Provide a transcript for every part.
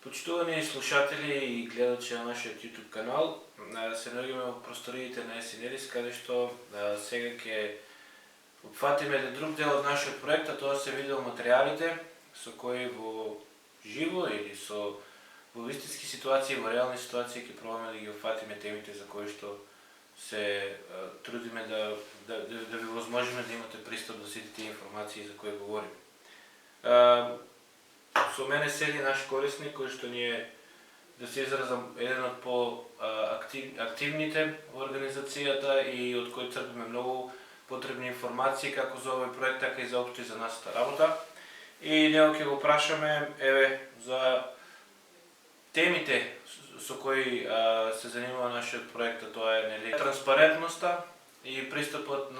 Почитувани слушатели и гледачи на нашиот YouTube канал, се наоѓаме во просториите на Есенерис, каде што сега ќе опфатиме друг дел од нашиот проект, а тоа се видеоматеријалите со кои во живо или со во вистински ситуации, во реални ситуации ќе пробаме да ги опфатиме темите за кои што се трудиме да ви возможиме да имате пристап до сите тие информации за кои говориме. Со мене седи наш корисник кој што ни е, да се изразам, еден од по-активните во организацијата и од кој црпиме многу потребни информации како за овој проект, така и за општо и за нашата работа. И него ќе го прашаме за темите со кои се занимава нашиот проект, тоа е транспарентноста и пристапот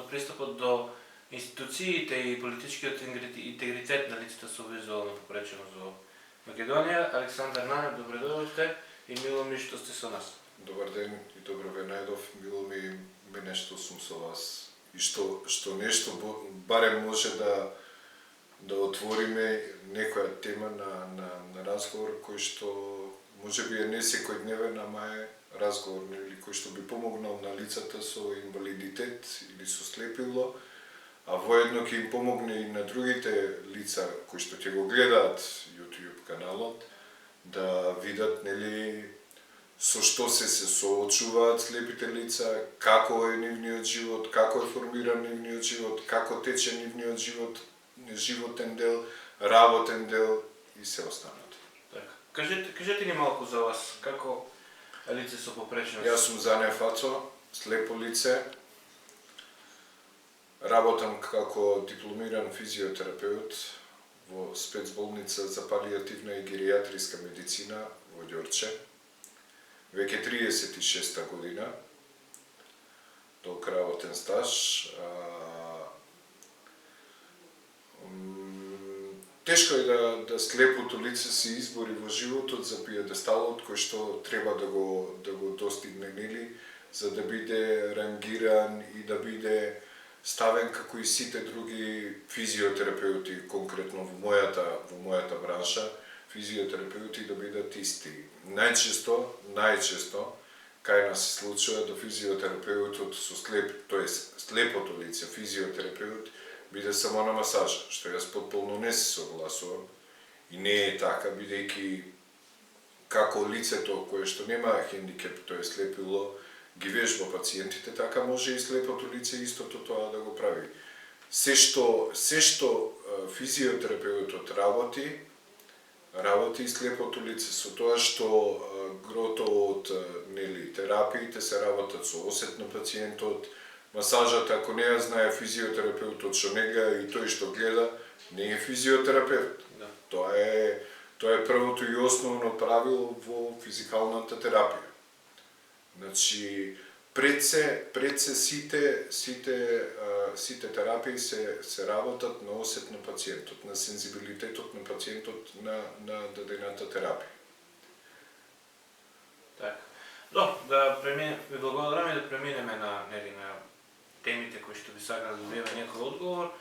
пристапот до институциите и политичкиот интегритет на лицата со визуелна попреченост во Македонија. Александар Нанев, добре дојдовте и мило ми што сте со нас. Добар ден и добро ве најдов. Мило ми мене што сум со вас и што нешто барем може да отвориме некоја тема на разговор кој што можеби е не секојдневен, ама е разговор или кој што би помогнал на лицата со инвалидитет или со слепило, а воедно ќе им помогне и на другите лица кои што ќе го гледаат YouTube каналот да видат нели со што се соочуваат слепите лица, како е нивниот живот, како е формиран нивниот живот, како тече нивниот живот, животен дел, работен дел и се останато. Така. Кажете ни малку за вас, како лице со попреченост? Јас сум Зане Фацо, слепо лице. Работам како дипломиран физиотерапеут во спецболница за палијативна и геријатриска медицина во Ѓорче. Веќе 36-та година, долг работен стаж. Тешко е да слепото лице се избори во животот за пиедесталот кој што треба да го достигне, нели, за да биде рангиран и да биде ставен како и сите други физиотерапеути, конкретно во мојата бранша, физиотерапеути да бидат исти. Најчесто кај нас се случува да физиотерапеутот со слепото лице, физиотерапеут, биде само на масажа, што јас потполно не се согласувам и не е така, бидејќи како лицето кое што нема хендикеп, тоа е слепило, ги вежба пациентите, така може и слепото лице истото тоа да го прави. Се што физиотерапеутот работи и слепото лице со тоа што грото од терапиите се работат со осет на пациентот, масажата, ако не ја знае физиотерапеутот што не гледа и тој што гледа, не е физиотерапевт. Да. Тоа е првото и основно правило во физикалната терапија. Значи, пред се сите терапии се работат на осет на пациентот, на сензибилитетот на пациентот на дадената терапија. Така. Ви благодарам и да преминеме на темите кои што би сакале да добиеме некој одговор.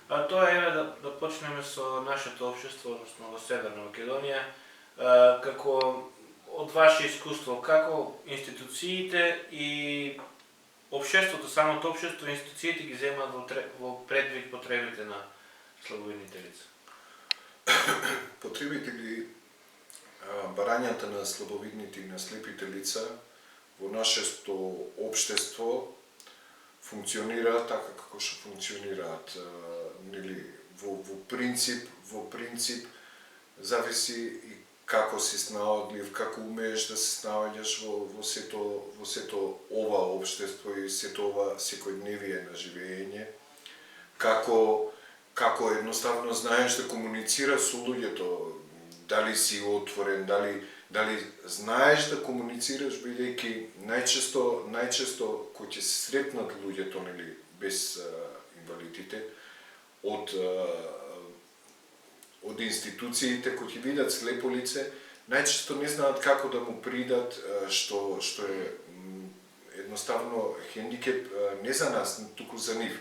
А тоа е да почнеме со нашето општество, односно во Северна Македонија, како од ваше искуство, како институциите и општеството, самото општество и институциите ги земаат во предвид потребите на слабовидните лица? Потребите ги барањата на слабовидните и на слепите лица во нашето општество функционираат така како што функционираат. Во принцип зависи и како си снаодлив, како умееш да се снаоѓаш во сето ова општество и сето ова секојдневие на живење, како едноставно знаеш да комуницираш со луѓето, дали си отворен, дали знаеш да комуницираш, бидејќи најчесто кој ќе се сретнат луѓето без инвалидитет од институциите кои ќе видат слепо лице, најчесто не знаат како да му придат, што е едноставно хендикеп не за нас, туку за нив.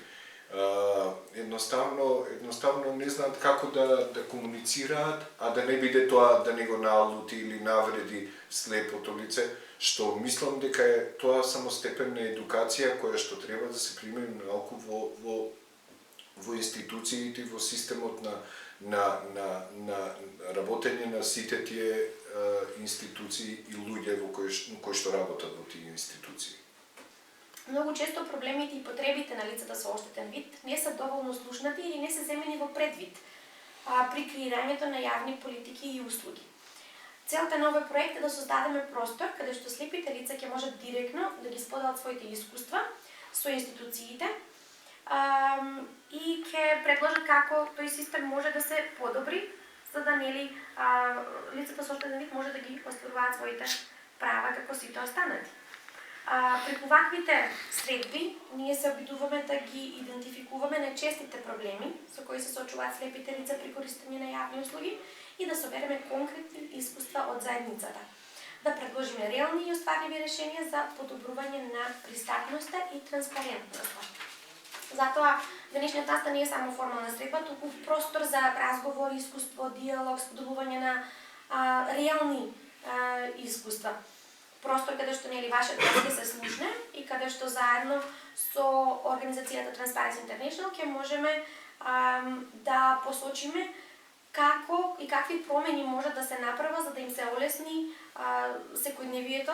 едноставно не знаат како да комуницираат, а да не биде тоа да не го налути или навреди слепото лице, што мислам дека е тоа самостепенна едукација која што треба да се примени малку во институциите, во системот на работење на сите тие институции и луѓе кои што работат во тие институции. Многу често проблемите и потребите на лицата со оштетен вид не се доволно слушнати или не се земени во предвид при креирањето на јавни политики и услуги. Целта на овој проект е да создадеме простор каде што слепите лица ќе можат директно да ги споделат своите искуства со институциите и ќе предложат како тој систем може да се подобри, за да лицата со оштетен вид може да ги остваруваат своите права како сите останати. Преку ваквите средби ние се обидуваме да ги идентификуваме најчестите проблеми со кои се соочуваат слепите лица при користење на јавни услуги и да собереме конкретни искуства од заедницата. Да предложиме реални и остварливи решенија за подобрување на пристапноста и транспарентноста. Затоа денешниот настан не е само формална средба, туку простор за разговор, искуство, диалог, споделување на реални искуства. Простор каде што вашиот глас ќе се слушне и каде што заедно со организацијата Transparency International ќе можеме да посочиме како и какви промени може да се направат за да им се олесни секојдневието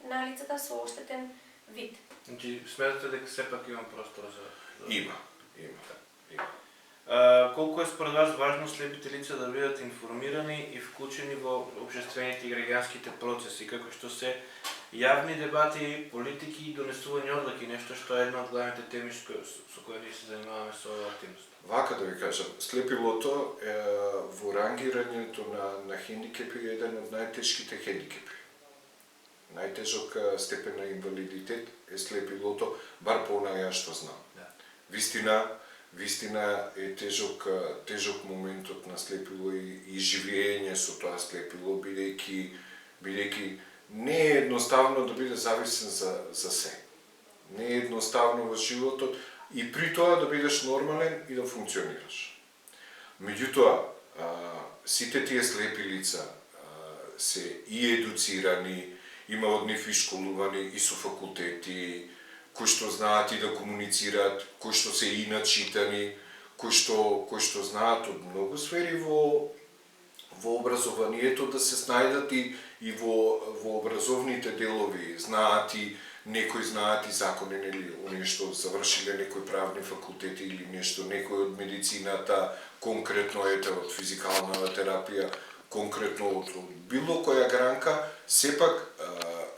на лицата со оштетен вид. Значи, сметате дека сепак има простор за... Има. Колку е според вас важно слепите лица да бидат информирани и вклучени во општествените и граѓанските процеси, како што се јавни дебати, политики и донесување одлуки, нешто што е една од главните теми со кои ние се занимаваме со активност? Вака да ви кажам, слепилото во рангирањето на хендикепи е еден од најтешките хендикепи. Најтежок степен на инвалидитет е слепилото, бар по онаја што знам. Вистина е тежок моментот на слепило и живење со тоа слепило, бидејќи не е едноставно да биде зависен за се. Не е едноставно во животот и при тоа да бидеш нормален и да функционираш. Меѓутоа, сите тие слепи лица се и едуцирани, има од нив и школувани и со факултети, кои што знаат и да комуницираат, кои што се и начитани, кои што знаат од многу сфери во образованието да се снајдат и во образовните делови, некои знаат и закони, нели, оние што завршиле некои правни факултети или нешто, некои од медицината, конкретно од физикална терапија, конкретно од било која гранка, сепак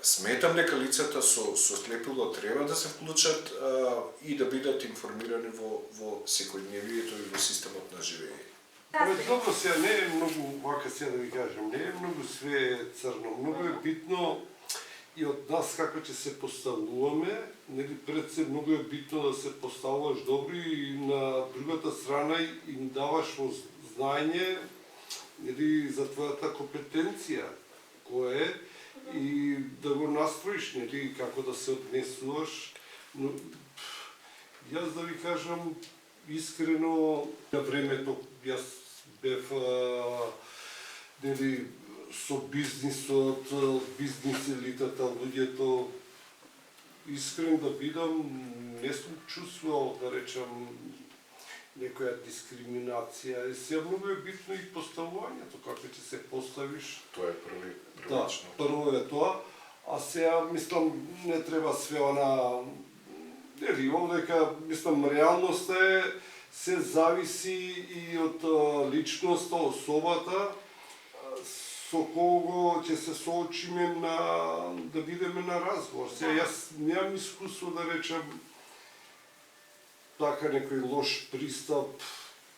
сметам дека лицата со слепило треба да се вклучат и да бидат информирани во секојдневието и во системот на живење. Добро, сега не е многу, вака сега да ви кажам, не е многу све црно, многу е битно и од нас како ќе се поставуваме, нели пред се многу е битно да се поставуваш добри и на другата страна им даваш во знаење нели за твојата компетенција која е и да го настроиш, нели како да се однесуваш. Но јас да ви кажам искрено на времето јас бев нели со бизнисот, бизнис елитата, луѓето, искрен да бидам, не сум чувствувал, да речам, некоја дискриминација. Сега многу е битно и поставувањето, како ќе се поставиш. Тоа е првично. Да, прво е тоа. А сега, мислам, не треба све она... Нели, овдека, мислам, реалноста е, се зависи и од личноста, особата, со кого ќе се соочиме да бидеме на разговор. Сега јас немам искуство да речам така некој лош пристап,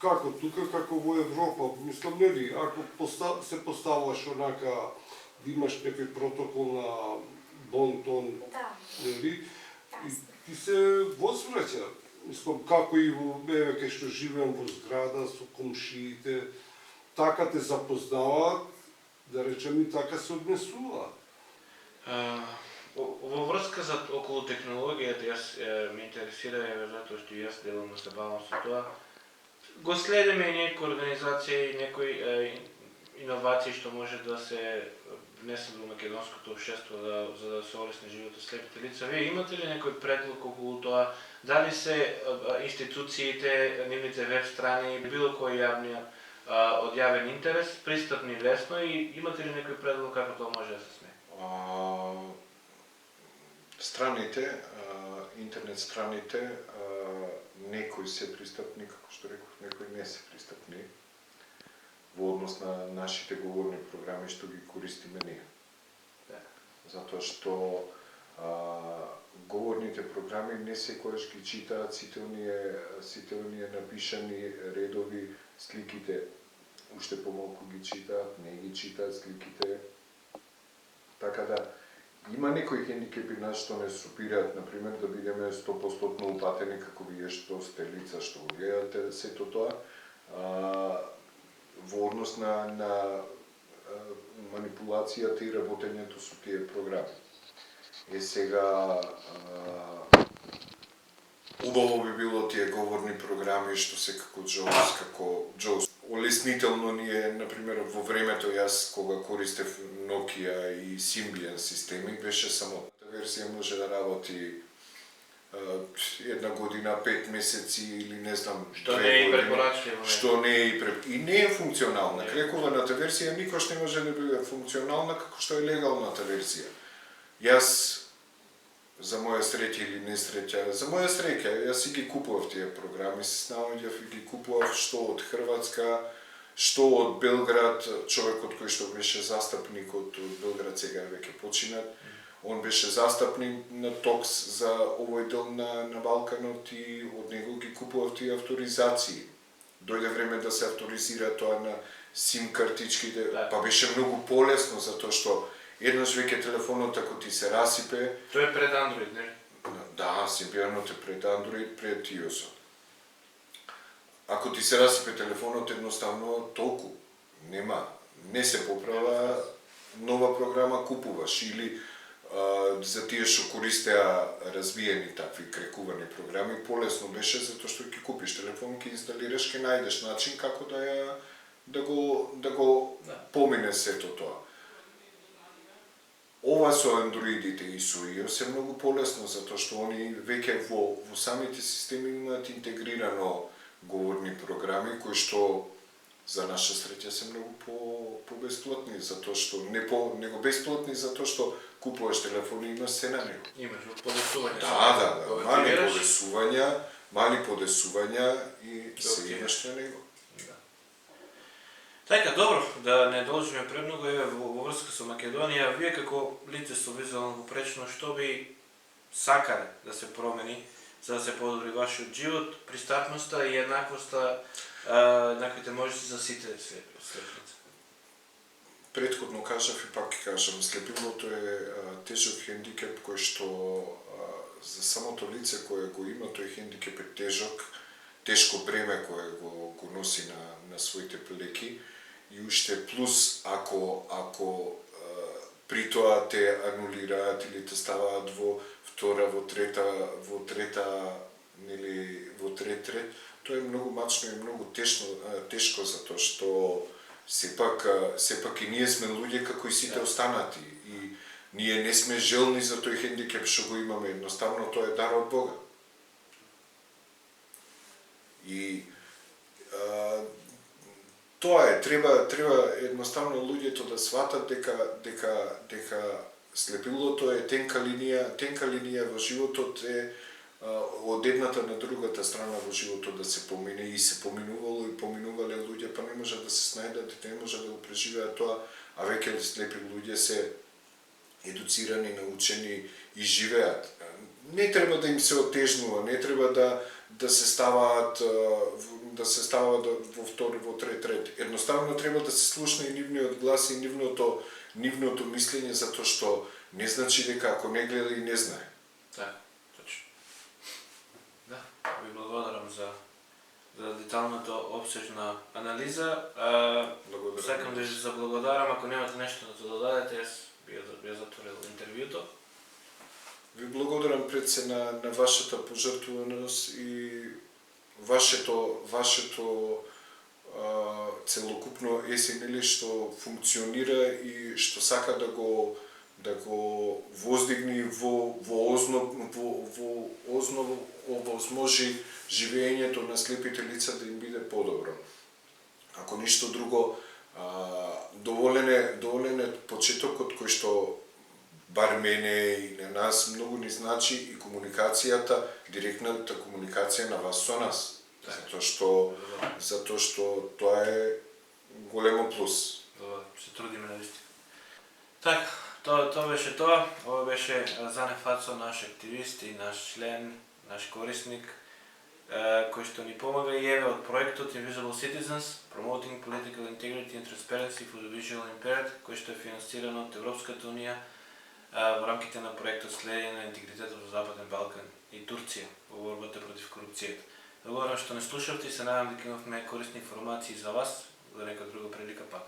како тука, како во Европа. Мислам, нели, ако се поставуваш онака, да имаш некој протокол на бон тон, нели, и ти се возвраќа. Мислам, како и во кај што живеам во зграда со комшиите, така те запознаваат, да речем и така се однесуваат. Во врска за околу технологијата, јас ме интересира, затоа што јас делам да се бавам со тоа, го следиме и некои организации и некои иновации што може да се внесат во македонското општество за да се олесни животот слепите лица. Вие имате ли некој предлог околу тоа? Дали се институциите, нивните веб страни, било кој од јавен интерес, пристапни лесно и имате ли некој предлог како тоа може да се смени? Страните, интернет страните, некои се пристапни, како што реков, некои не се пристапни во однос на нашите говорни програми што ги користиме ние. Затоа што говорните програми не секогаш ги читаат сите оние напишани редови, сликите уште помалку ги читаат, не ги читаат сликите. Така да има некои хендикепи нас што не супираат, например, да бидеме 100% упатени како вие што сте лица што го гледате сето тоа, во однос на манипулацијата и работењето со тие програми. Сега убаво би било тие говорни програми што се како JAWS, олеснително ни е, например, во времето јас кога користев Nokia и Symbian системи, беше само версија може да работи една година, 5 месеци или не знам, што не е препорачливо. Што не е и не е функционална. Крекуваната версија никош не може да биде функционална како што е легалната версија. Јас за моја среќа или несреќа, за моја среќа, јас си ги купував тие програми, се снаоѓав и ги купував што од Хрватска, што од Белград, човекот кој што беше застапникот од Белград сега веќе починат. Он беше застапник на ТОКС за овој дел на Балканот и од него ги купував тие авторизации. Дојде време да се авторизира тоа на сим картичките, па беше многу полесно затоа што еднаш веќе телефонот ако ти се расипе... Тоа е пред Android, не? Да, Symbianот е пред Android, пред iOS. Ако ти се расипе телефонот, едноставно толку нема, не се поправа, нова програма купуваш или за тие што користеа развиени такви крекувани програми, полесно беше затоа што ќе купиш телефон, ќе инсталираш, ќе најдеш начин како да го помине сето тоа. Ова со андроидите и со iOS е многу полесно затоа што они веќе во самите системи имаат интегрирано говорни програми кои што за наша среќа се многу по-бесплатни, затоа што него бесплатни затоа што купуваш телефон и имаш се на него. Имаш подесување. Да, мали подесувања и се имаш на него. Така, добро, да не должиме премногу, еве во врска со Македонија, вие како лице со визуелно попречно, што би сакале да се промени за да се подобри вашиот живот, пристапноста и еднаквоста, еднаквите можности за сите слеплица? Претходно кажав и пак ќе кажам, слепилото е тежок хендикеп кој што за самото лице кое го има тој хендикеп е тешко бреме кое го носи на своите плеки и уште плюс ако при тоа те анулираат или те ставаат во втора, во трета, нели во трет ред, тоа е многу мачно и многу тешко затоа што сепак и ние сме луѓе како и сите останати и ние не сме желни за тој хендикеп што го имаме, едноставно тоа е дар од Бога. И тоа е, треба едноставно луѓето да сватат дека слепилото е тенка линија во животот е од едната на другата страна во животот да се помине и се поминувало и поминувале луѓе, па не може да се снајдат, не може да го преживеат тоа, а веќе слепи луѓе се едуцирани, научени и живеат. Не треба да им се отежнува, не треба да се ставаат во втори, во трет ред. Едноставно треба да се слушне и нивниот глас и нивното мислење, затоа што не значи дека ако не гледа и не знае. Да, точно. Да, ви благодарам за деталната обсежна анализа. Сакам да ви заблагодарам, ако немате нешто да додадете, јас би затворил интервјуто. Ви благодарам пред се на вашата пожртвуваност и вашето целокупно СНЛ што функционира и што сака да го воздигни во основа овозможи живеењето на слепите лица да им биде подобро. Ако ништо друго, доволен е почетокот кој што бар мене и на нас многу ни значи и комуникацијата, директната комуникација на вас со нас. Затоа што тоа е големо плюс. Се трудиме навистина. Така, тоа беше тоа. Ова беше Зане Фацо, наш активист и наш член, наш корисник, кој што ни помага и еве од проектот Invisible Citizens, Promoting Political Integrity and Transparency for the Visually Impaired, кој што е финансиран од Европската унија во рамките на проектот Следење на интегритетот во Западен Балкан и Турција во борбата против корупцијата. Благодарам што не слушавте и се надам дека имавме корисни информации за вас за нека друга прилика пак.